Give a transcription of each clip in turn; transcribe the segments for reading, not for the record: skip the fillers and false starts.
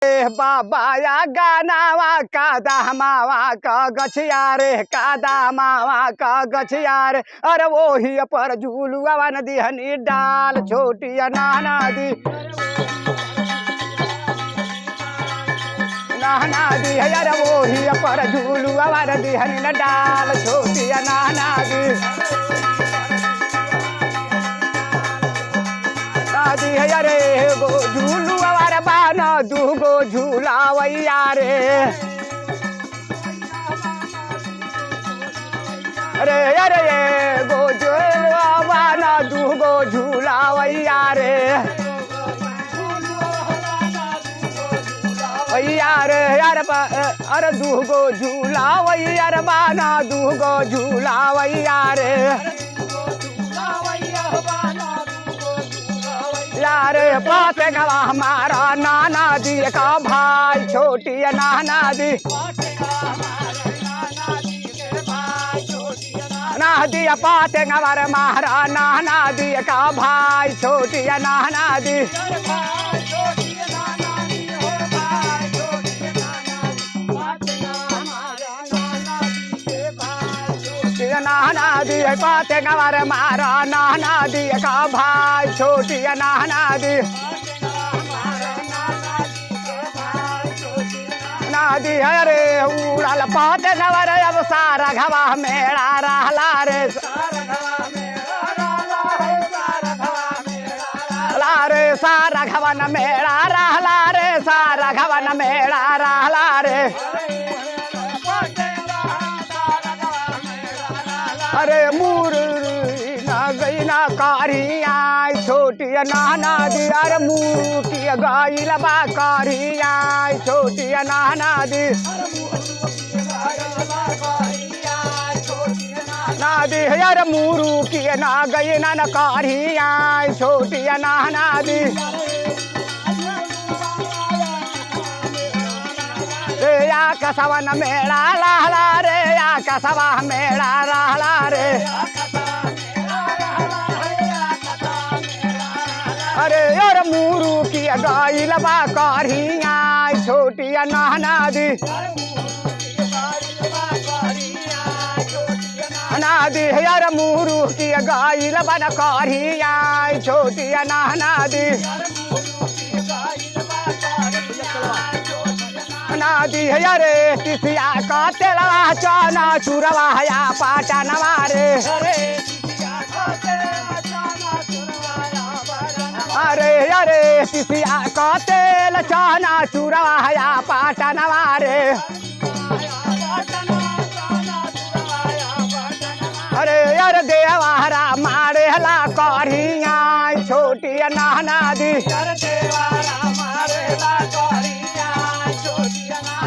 बाबा या गानावा का दामावा का गछिया रे का दामावा का गछिया रे अरे वो ही पर झूलुआ नदी हनी डाल छोटी नाना दी नाना दी अरे वो ही पर झूलुआ नदी हनी डाल छोटी नाना दी दी अरे गो झूलू अवार बाना दूगो झूलावैया रे अरे अरे गो झूलू बाना दूगो झूलावैया रे भैया रे अरे दूगो झूलावैया रे बाना दूगो झूलावैया रे यारे पाते गवा हमारा नाना दी का भाई छोटी नाना दी ना दी पाते गवा मारा नाना दी का भाई छोटी नाना दी नाना दी पाते गवर मारा नाना दी का भाई छोटी नाना दी नादी अरे उड़ल पाते गवर अब सारा घवा मेरा रहला रे सारा घवन मेरा रहला रे सारा घवन मेरा रहला रे अरे मूर ना गई ना कारिया छोटी नाना दी अरे मूर की गाई लबा कारिया छोटी नाना दी ना दी अरे मूरू की ना गई ना कारिया छोटी नाना दी या कसवन मेरा लाला रे या कसवा मेरा लाला रे अरे यार मूरू की गाई लबा कारिया छोटी नाना दी नादी यार मूरू की गाई लबा कारिया छोटी नाना दी नादी अरे किसिया का तेलवा चाना चूरवा या पाटा नवारे अरे अरे किसिया का तेल चाना चूरवा या पाटा नवारे अरे यार देवारा मारे हला कारिया छोटी नाना दी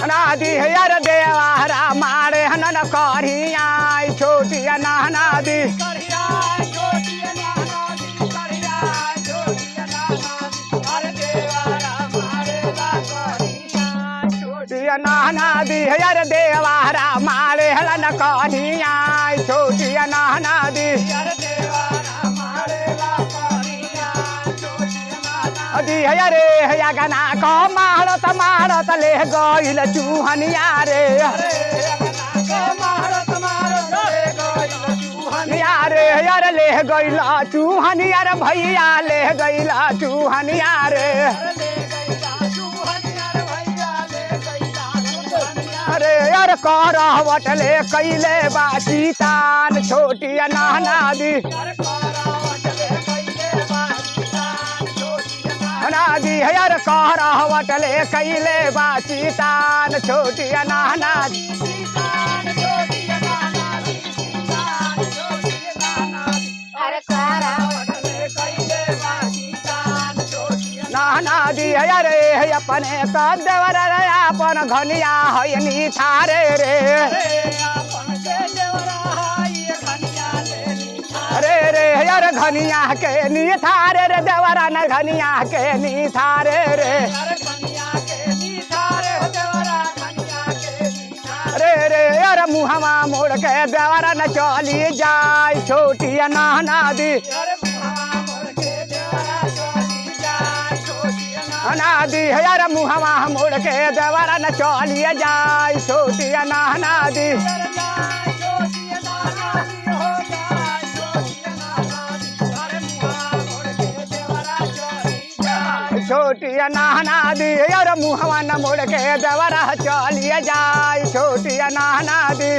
नादी यार देवारा मारे हनन कारिया छोटी नाना दी नाना दी यार देवारा मारे हलन कारिया छोटी नाना दी दी अरे या गना को मारत ले गइल चूहनिया रे रे यार ले गइल चूहनिया रे भैया ले गइल चूहनिया रे अरे यार करवट ले कैले बाची तान छोटी नाना दी नादी यार करवट ले कैले बाची तान छोटी नाना दी नाना दी अरे अपने तो देवर अपन घनिया है थारे रे अरे रे यार घनिया के नी थारे रे देवरा न घनिया के नी थारे रे रे रे यार मुहवा मोड़ के देवरा न चली जाए छोटी नाना दी अनादी यार मुहवा मोड़ के देवरा न चलिए जाय छोटी अनादी छोटी अनादी यार मुहवा न मोड़ के देवरा चलिए जाय छोटी अनादी